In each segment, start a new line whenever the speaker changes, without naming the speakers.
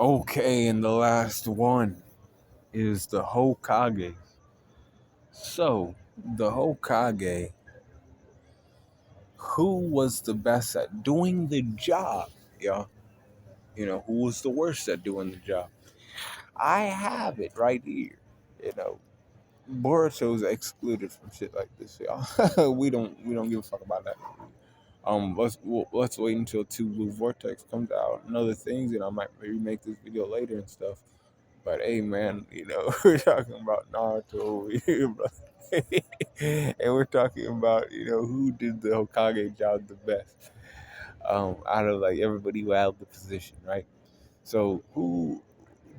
Okay, and the last one is the Hokage. So, the Hokage, who was the best at doing the job? Yeah, who was the worst at doing the job? I have it right here. You know, Boruto's excluded from shit like this, y'all. we don't give a fuck about that. Let's wait until Two Blue Vortex comes out and other things, and I might maybe make this video later and stuff. But hey, man, we're talking about Naruto over here, bro. And we're talking about who did the Hokage job the best out of like everybody who held the position, right? So who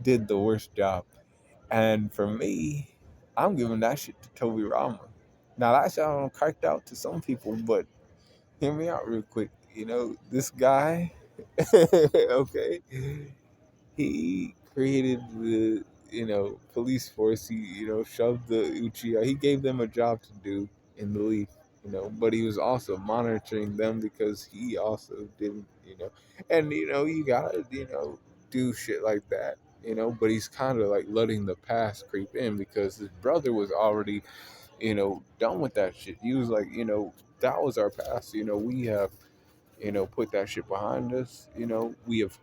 did the worst job? And for me, I'm giving that shit to Tobirama. Now that sounds cracked out to some people, but hear me out real quick. This guy, okay, he created the police force. He shoved the Uchiha. He gave them a job to do in the league. But he was also monitoring them because he also didn't. And you gotta do shit like that. But he's kind of like letting the past creep in because his brother was already done with that shit. He was like, that was our past. We have put that shit behind us. We have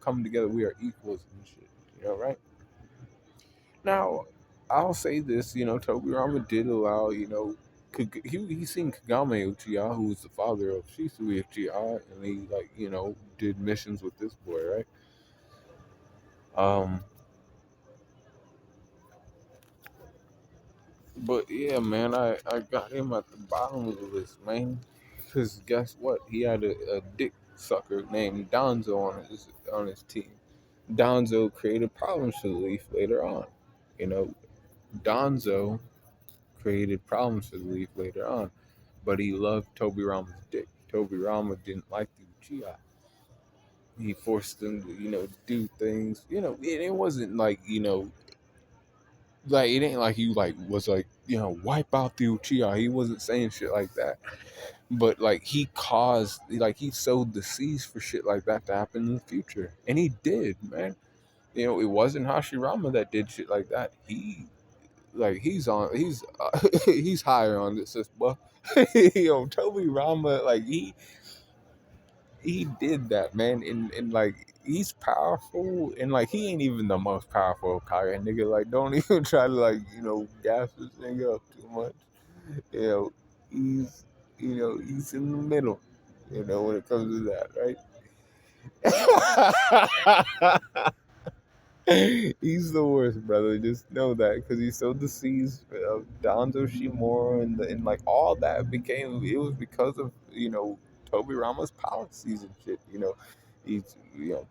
come together. We are equals and shit. Right? Now, I'll say this, Tobirama did allow, he seen Kagame Uchiha, who was the father of Shisui Uchiha, and he like, did missions with this boy, right? Um but yeah, man, I got him at the bottom of the list, man. Cause guess what? He had a dick sucker named Donzo on his team. Donzo created problems for the Leaf later on. You know, Donzo created problems for the Leaf later on, but he loved Tobirama's dick. Tobirama didn't like the Uchiha. He forced them to, do things. It wasn't like, like it ain't like he like was like, wipe out the Uchiha. He wasn't saying shit like that. But like he sowed the seeds for shit like that to happen in the future. And he did, man. It wasn't Hashirama that did shit like that. He's higher on this as well. Tobirama, like he did that, man, and like he's powerful, and like he ain't even the most powerful Hokage, nigga. Like, don't even try to like gas this nigga up too much. You know, he's he's in the middle. When it comes to that, right? He's the worst, brother. Just know that because he sowed the seeds of Donzo Shimura and like all that became it was because of Tobirama's policies and shit. He's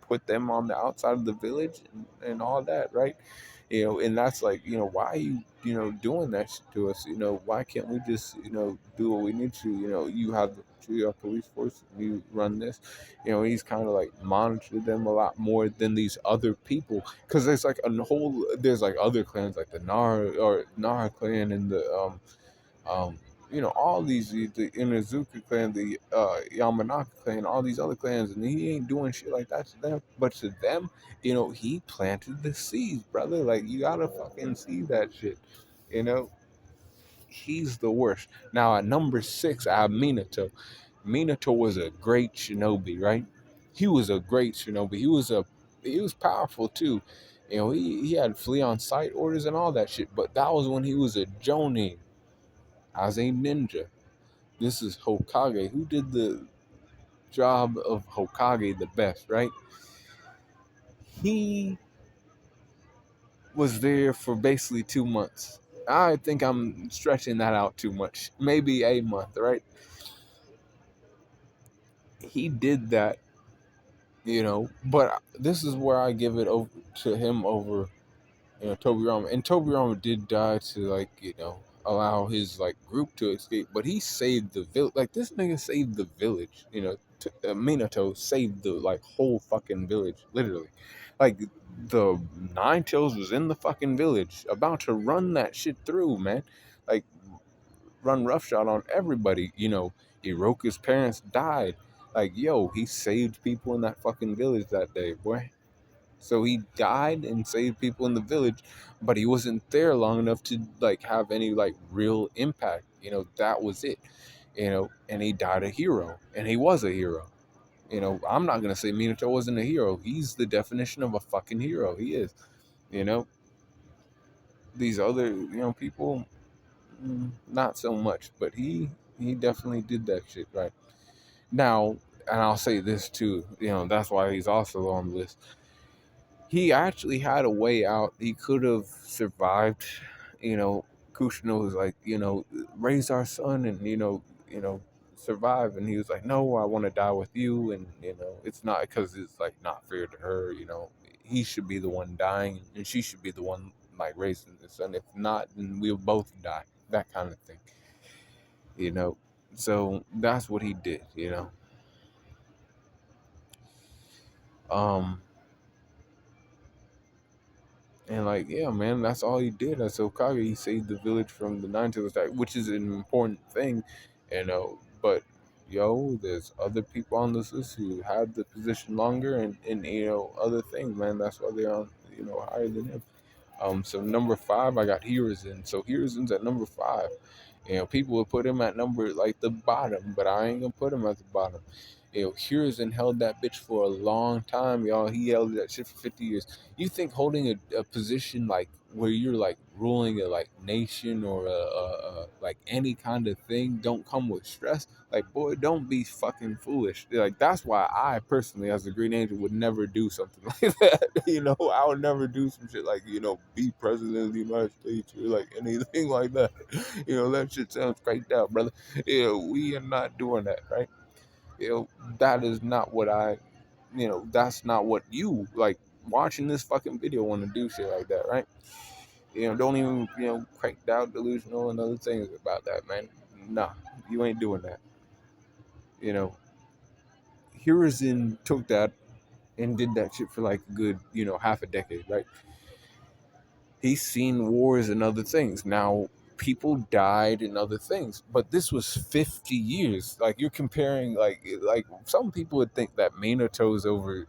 put them on the outside of the village and all that, right? And that's like why are you doing that shit to us? Why can't we just do what we need to? You have the police force, you run this. He's kind of like monitored them a lot more than these other people because there's like other clans like the Nara clan and the um all these the Inazuka clan, the Yamanaka clan, all these other clans, and he ain't doing shit like that to them. But to them, he planted the seeds, brother. Like you gotta fucking see that shit. You know, he's the worst. Now at number 6, I have Minato. Minato was a great shinobi, right? He was a great shinobi. He was powerful too. He had flee on sight orders and all that shit. But that was when he was a Jonin as a ninja. This is Hokage. Who did the job of Hokage the best, right? He was there for basically 2 months. I think I'm stretching that out too much. Maybe a month, right? He did that, but this is where I give it over to him over Tobirama. And Tobirama did die to like allow his like group to escape, but he saved the village. Like this nigga saved the village. Minato saved the like whole fucking village, literally. Like the Nine Tails was in the fucking village, about to run that shit through, man. Like run roughshod on everybody. Hiroka's parents died. Like, yo, he saved people in that fucking village that day, boy. So he died and saved people in the village, but he wasn't there long enough to like have any like real impact. That was it. And he died a hero, and he was a hero. I'm not gonna say Minato wasn't a hero. He's the definition of a fucking hero. He is. You know, these other people, not so much, but he definitely did that shit right. Now, and I'll say this too. That's why he's also on the list. He actually had a way out. He could have survived. You know, Kushina was like, raise our son and survive. And he was like, no, I want to die with you. And it's not because it's like not fair to her. He should be the one dying, and she should be the one like raising the son. If not, then we'll both die. That kind of thing. You know, so that's what he did. Um, And like, yeah, man, that's all he did as Hokage. He saved the village from the nine tails attack, which is an important thing, But there's other people on this list who had the position longer, and other things, man. That's why they're on, higher than him. So number five, I got Hiruzen. So Hiruzen's at number five. People would put him at number like the bottom, but I ain't gonna put him at the bottom. Hiruzen held that bitch for a long time, y'all. He held that shit for 50 years. You think holding a position like where you're like ruling a like nation or like any kind of thing don't come with stress? Like, boy, don't be fucking foolish. Like, that's why I personally, as a Green Angel, would never do something like that. I would never do some shit like, be president of the United States or like anything like that. That shit sounds cranked out, brother. We are not doing that, right? That is not what that's not what you like watching this fucking video want to do shit like that, right? Don't even, cranked out, delusional, and other things about that, man. Nah, you ain't doing that. You know, Hiruzen took that and did that shit for like a good, half a decade, right? He's seen wars and other things. Now, people died and other things, but this was 50 years. Like, you're comparing, like some people would think that Minato's over,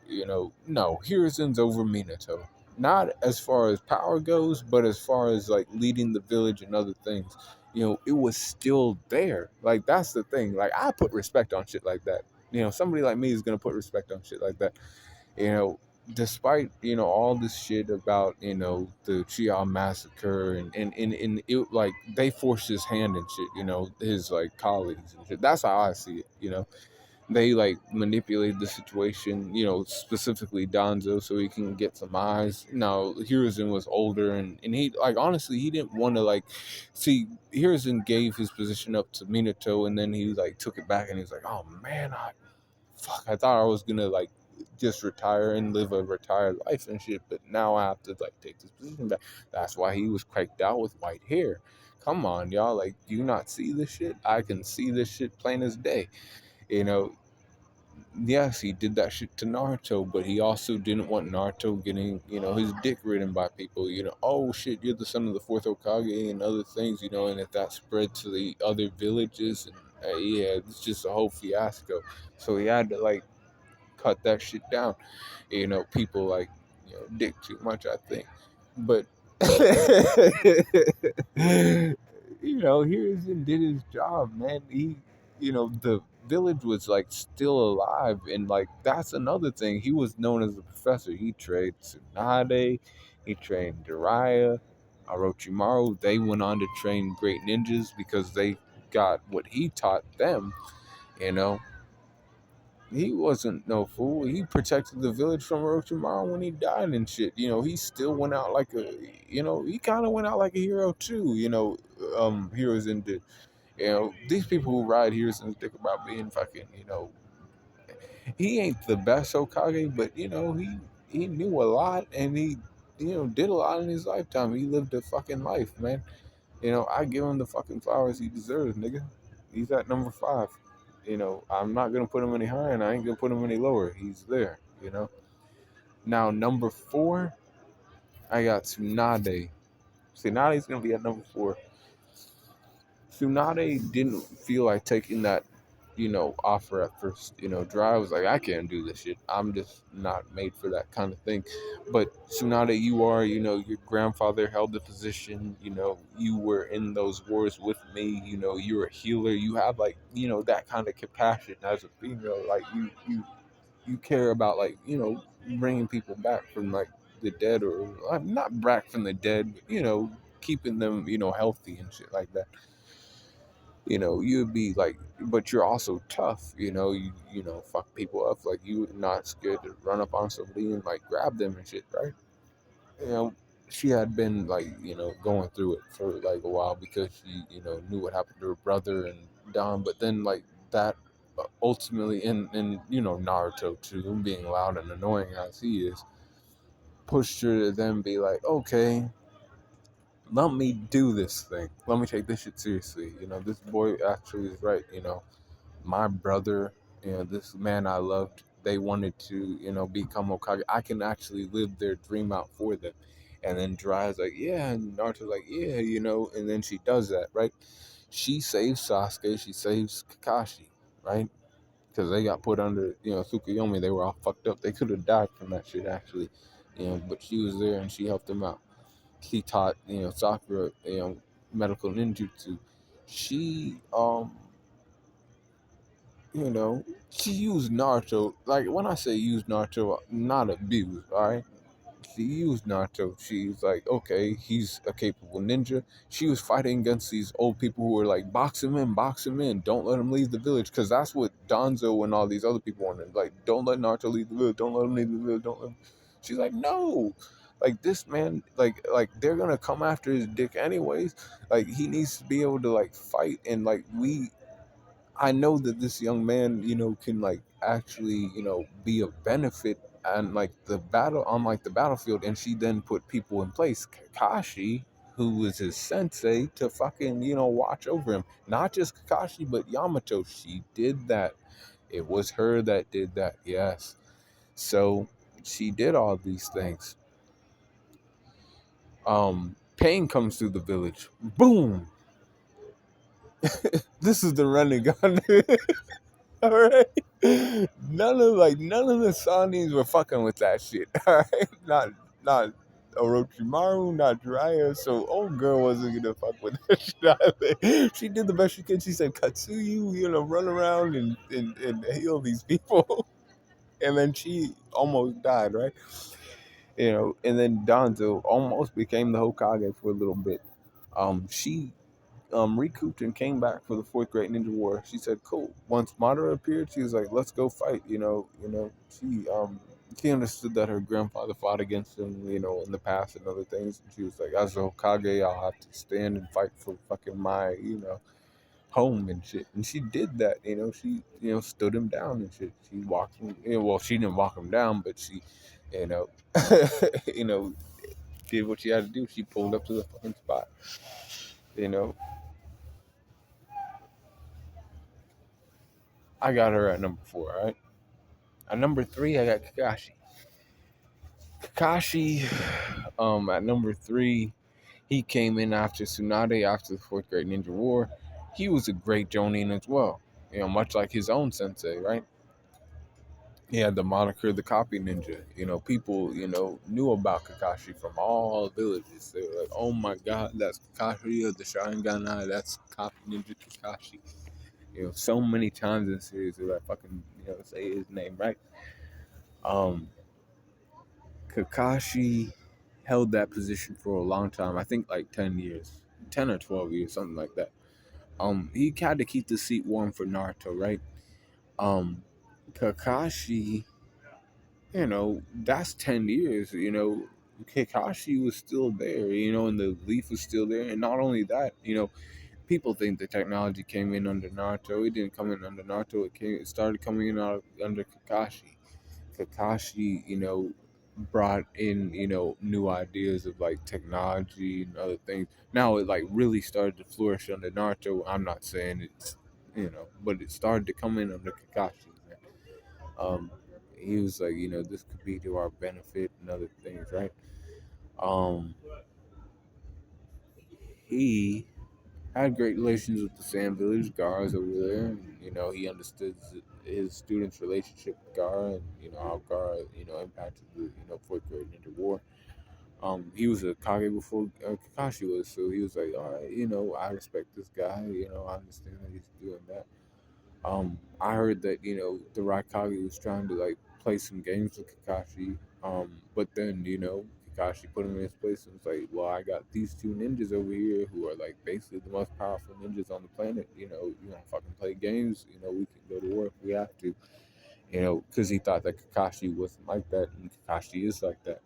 no, Hiruzen's over Minato. Not as far as power goes, but as far as like leading the village and other things. It was still there. Like, that's the thing. Like, I put respect on shit like that. Somebody like me is gonna put respect on shit like that. you know, Despite, all this shit about, the Chia massacre and it, like, they forced his hand and shit, his like colleagues and shit. That's how I see it. They like manipulate the situation, specifically Donzo, so he can get some eyes. Now, Hiruzen was older, and he, like, honestly, he didn't want to, like, see, Hiruzen gave his position up to Minato, and then he, like, took it back, and he was like, oh man, I thought I was gonna, like, just retire and live a retired life and shit, but now I have to, like, take this position back. That's why he was cracked out with white hair. Come on, y'all, like, do you not see this shit? I can see this shit plain as day. You know, yes, he did that shit to Naruto, but he also didn't want Naruto getting, his dick ridden by people. Oh shit, you're the son of the fourth Hokage and other things, and if that spread to the other villages, and yeah, it's just a whole fiasco. So he had to like cut that shit down. People like, dick too much, I think. But Hiruzen did his job, man. The village was like still alive, and like that's another thing. He was known as the professor. He trained Tsunade, he trained Jiraiya, Orochimaru. They went on to train great ninjas because they got what he taught them. You know, he wasn't no fool. He protected the village from Orochimaru when he died and shit. He still went out like he kind of went out like a hero too. Heroes in the, these people who ride heroes and think about being fucking, he ain't the best Hokage, but he knew a lot, and he, did a lot in his lifetime. He lived a fucking life, man. I give him the fucking flowers he deserves, nigga. He's at number five. I'm not gonna put him any higher, and I ain't gonna put him any lower. He's there. Now number four, I got Tsunade. Tsunade's gonna be at number four. Tsunade didn't feel like taking that, offer at first. Dry was like, I can't do this shit. I'm just not made for that kind of thing. But Tsunade, you are, your grandfather held the position. You were in those wars with me. You're a healer. You have like, that kind of compassion as a female. Like you care about like, bringing people back from like the dead, or not back from the dead, but keeping them, healthy and shit like that. You'd be like, but you're also tough. You fuck people up. Like you not scared to run up on somebody and like grab them and shit, right? You know, she had been like, going through it for like a while because she, knew what happened to her brother and Don. But then like that ultimately in Naruto too, being loud and annoying as he is, pushed her to then be like, okay, let me do this thing. Let me take this shit seriously. This boy actually is right. My brother, this man I loved, they wanted to, become Hokage. I can actually live their dream out for them. And then Jiraiya's like, yeah, and Naruto's like, yeah, and then she does that, right? She saves Sasuke, she saves Kakashi, right? Because they got put under, Tsukuyomi. They were all fucked up. They could have died from that shit, actually, but she was there and she helped them out. He taught, Sakura, medical ninjutsu. She, she used Naruto. Like when I say use Naruto, not abuse. All right, she used Naruto. She's like, okay, he's a capable ninja. She was fighting against these old people who were like, box him in, don't let him leave the village, because that's what Danzo and all these other people wanted. Like, don't let Naruto leave the village. Don't let him leave the village. Don't let him. She's like, no. Like this man, like they're gonna come after his dick anyways. Like he needs to be able to like fight, and like I know that this young man, can like actually, be of benefit and like the battle on like the battlefield. And she then put people in place, Kakashi, who was his sensei, to fucking, watch over him. Not just Kakashi, but Yamato. She did that. It was her that did that. Yes. So she did all these things. Pain comes through the village. Boom. This is the running gun. All right. None of the Sanis were fucking with that shit. All right. Not Orochimaru, not Jiraiya. So old girl wasn't gonna fuck with that shit either. She did the best she could. She said, Katsuyu, run around and heal these people. And then she almost died, right? And then Danzo almost became the Hokage for a little bit. She recouped and came back for the fourth Great Ninja War. She said, "Cool." Once Madara appeared, she was like, "Let's go fight." She understood that her grandfather fought against him, in the past and other things. And she was like, "As a Hokage, I'll have to stand and fight for fucking my, home and shit." And she did that. She, stood him down and shit. She walked him. Well, she didn't walk him down, but she, you know, you know, did what she had to do. She pulled up to the fucking spot. You know, I got her at number 4, all right? At number 3, I got Kakashi. Kakashi, at number 3, he came in after Tsunade, after the Fourth Great Ninja War. He was a great Jonin as well, much like his own sensei, right? He had the moniker the Copy Ninja. People, knew about Kakashi from all villages. They were like, oh my god, that's Kakashi of the Sharingan Eye, that's Copy Ninja Kakashi. So many times in the series that I fucking, say his name, right? Um, Kakashi held that position for a long time. I think like 10 years, 10 or 12 years, something like that. He had to keep the seat warm for Naruto, right? Um, Kakashi, that's 10 years. Kakashi was still there, and the leaf was still there. And not only that, people think the technology came in under Naruto. It didn't come in under Naruto. It started coming in under Kakashi. Kakashi, brought in, new ideas of like technology and other things. Now it like really started to flourish under Naruto. I'm not saying it's, but it started to come in under Kakashi. Man. He was like, this could be to our benefit and other things, right? Um, he had great relations with the Sand Village guards over there. And, he understood his students' relationship with Gar, and how Gar impacted the fourth grade ninja war. He was a Kage before Kakashi was, so he was like, all right, I respect this guy. I understand that he's doing that. I heard that the Raikage was trying to like play some games with Kakashi. But then Kakashi put him in his place and was like, well, I got these two ninjas over here who are like basically the most powerful ninjas on the planet. You want to fucking play games? We can go to war if we have to. Because he thought that Kakashi wasn't like that, and Kakashi is like that.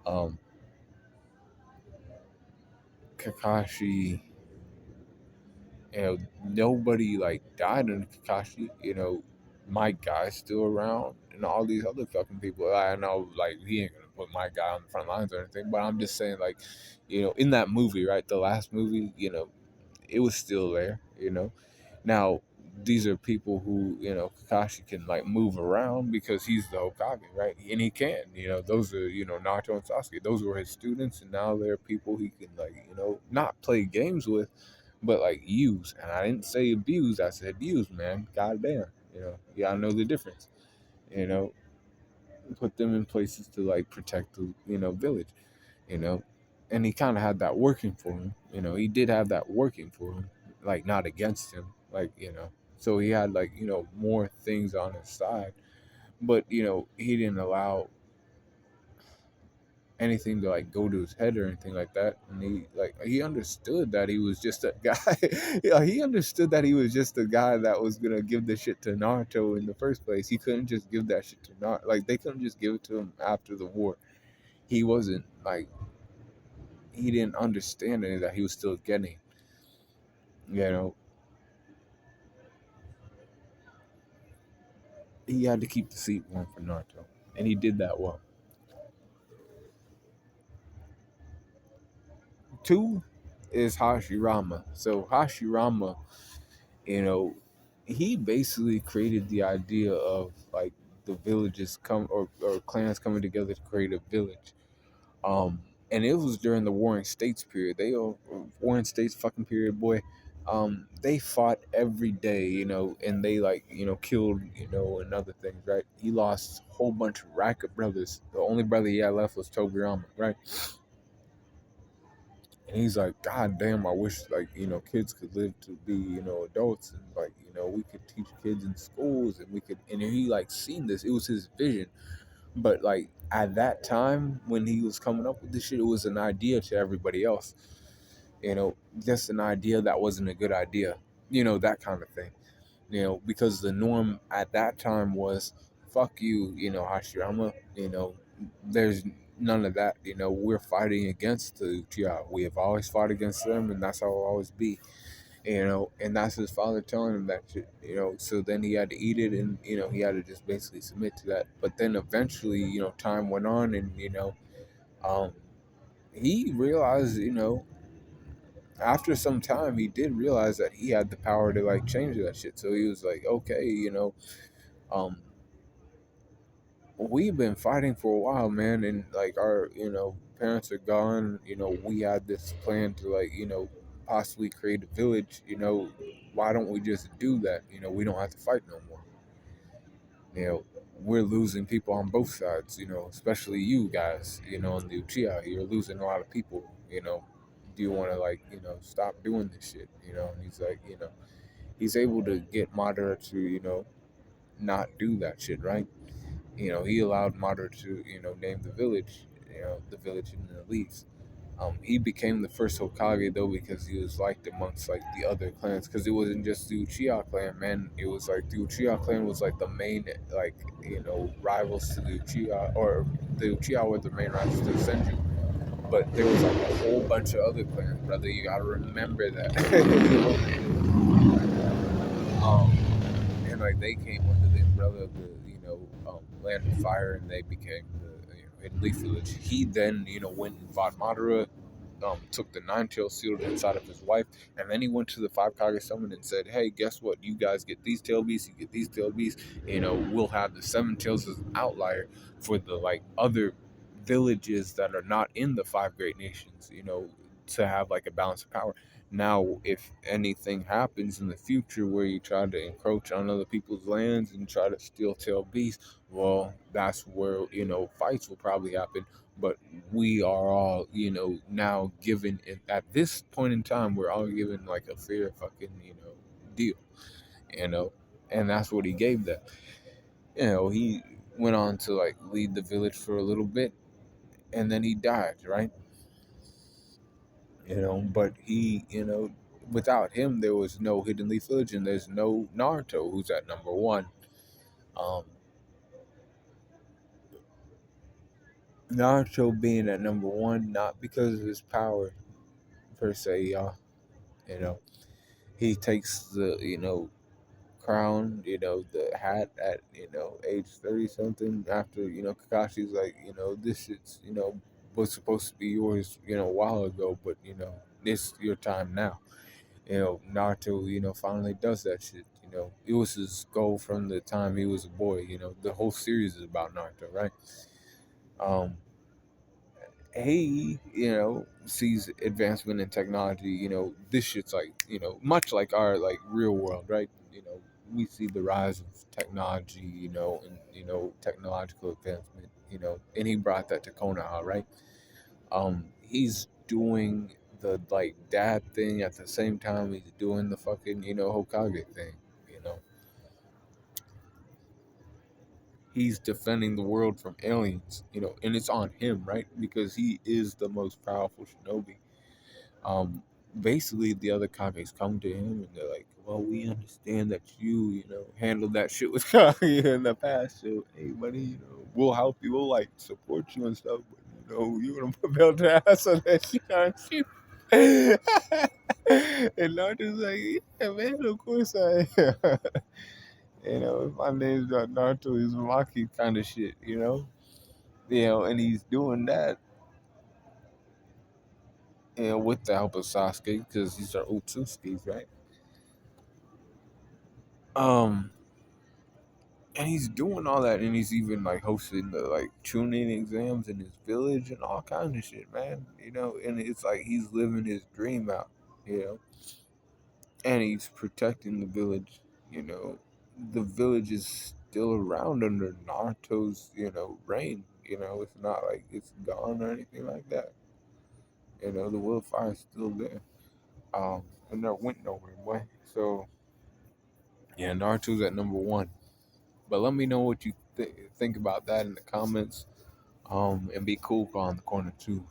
Um, Kakashi, nobody like died in Kakashi. My guy's still around, and all these other fucking people. I know, like, he ain't gonna put my guy on the front lines or anything, but I'm just saying, like, in that movie, right, the last movie, it was still there. Now these are people who Kakashi can like move around because he's the Hokage, right? And he can. Those are Naruto and Sasuke. Those were his students, and now they're people he can like not play games with, but like use. And I didn't say abuse, I said use, man. Goddamn. You gotta know the difference. You know, put them in places to like protect the village. You know, and he kind of had that working for him. He did have that working for him, like not against him, like So he had like more things on his side, but he didn't allow anything to like go to his head or anything like that. And he understood that he was just a guy. Yeah, he understood that he was just a guy that was gonna give the shit to Naruto in the first place. He couldn't just give that shit to Naruto. Like they couldn't just give it to him after the war. He wasn't like he didn't understand any of that. He was still getting. You know, he had to keep the seat warm for Naruto, and he did that well. Two is Hashirama. So Hashirama, you know, he basically created the idea of like the villages come or clans coming together to create a village. And it was during the Warring States period. Warring States fucking period, boy. They fought every day, and they like killed and other things, right? He lost a whole bunch of racket brothers. The only brother he had left was Tobirama, right? And he's like, God damn, I wish like kids could live to be adults, and like we could teach kids in schools, and we could. And he like seen this. It was his vision. But like at that time when he was coming up with this shit, it was an idea to everybody else. Just an idea that wasn't a good idea. That kind of thing. Because the norm at that time was, fuck you, Hashirama. There's none of that. We're fighting against the Uchiha. We have always fought against them, and that's how it'll always be. And that's his father telling him that shit. So then he had to eat it, and he had to just basically submit to that. But then eventually, time went on, and um, he realized, after some time, he did realize that he had the power to like change that shit. So he was like, okay, um, we've been fighting for a while, man, and like our, parents are gone. We had this plan to like, possibly create a village. Why don't we just do that? We don't have to fight no more. You know, we're losing people on both sides. Especially you guys. In the Uchiha, you're losing a lot of people. Do you want to like, stop doing this shit? And he's like, he's able to get Madara to, not do that shit, right? He allowed Madara to, name the village in the elites. He became the first Hokage though because he was liked amongst like the other clans because it wasn't just the Uchiha clan, man. It was like the Uchiha clan was like the main like rivals to the Uchiha, or the Uchiha were the main rivals to the Senju. But there was like a whole bunch of other clans, brother. You gotta remember that. um, and like they came under the umbrella of the Land of Fire, and they became the elite village. He then went and fought Madara, took the nine tails sealed inside of his wife, and then he went to the five Kage summon and said, "Hey, guess what? You guys get these tail beasts, you get these tail beasts. We'll have the seven tails as an outlier for the like other villages that are not in the five great nations. To have like a balance of power." Now, if anything happens in the future where you try to encroach on other people's lands and try to steal tail beasts, well, that's where, fights will probably happen. But we are all, now given, at this point in time, we're all given like a fair fucking, deal, you know? And that's what he gave them. He went on to like lead the village for a little bit and then he died, right? But he, without him, there was no Hidden Leaf Village, and there's no Naruto, who's at number one. Um, Naruto being at number one, not because of his power per se, y'all. You know, he takes the, crown, the hat at, age 30 something after, Kakashi's like, this shit's, was supposed to be yours, a while ago, but, it's your time now. Naruto, finally does that shit. It was his goal from the time he was a boy. The whole series is about Naruto, right? Um, he, sees advancement in technology. This shit's like, much like our like real world, right? We see the rise of technology, and technological advancement, and he brought that to Konoha, right? He's doing the like dad thing at the same time he's doing the fucking Hokage thing. You know, he's defending the world from aliens. And it's on him, right? Because he is the most powerful shinobi. Um, Basically, the other Kages come to him and they're like, "Well, we understand that you handled that shit with Kage in the past. So, hey, buddy, we'll help you. We'll like support you and stuff. But you're gonna put belt to ass on that shit, aren't you?" And Naruto's like, "Yeah, man, of course I am." My name's not Naruto Uzumaki kind of shit. And he's doing that, with the help of Sasuke because these are Utsutskis, right? Um, and he's doing all that, and he's even like hosting the like tuning exams in his village and all kinds of shit, man. And it's like he's living his dream out, you know, and he's protecting the village. You know, the village is still around under Naruto's, reign. It's not like it's gone or anything like that. The will of fire is still there. And that went nowhere, boy. So yeah, Naruto's at number one. But let me know what you think about that in the comments. And be cool on the corner too.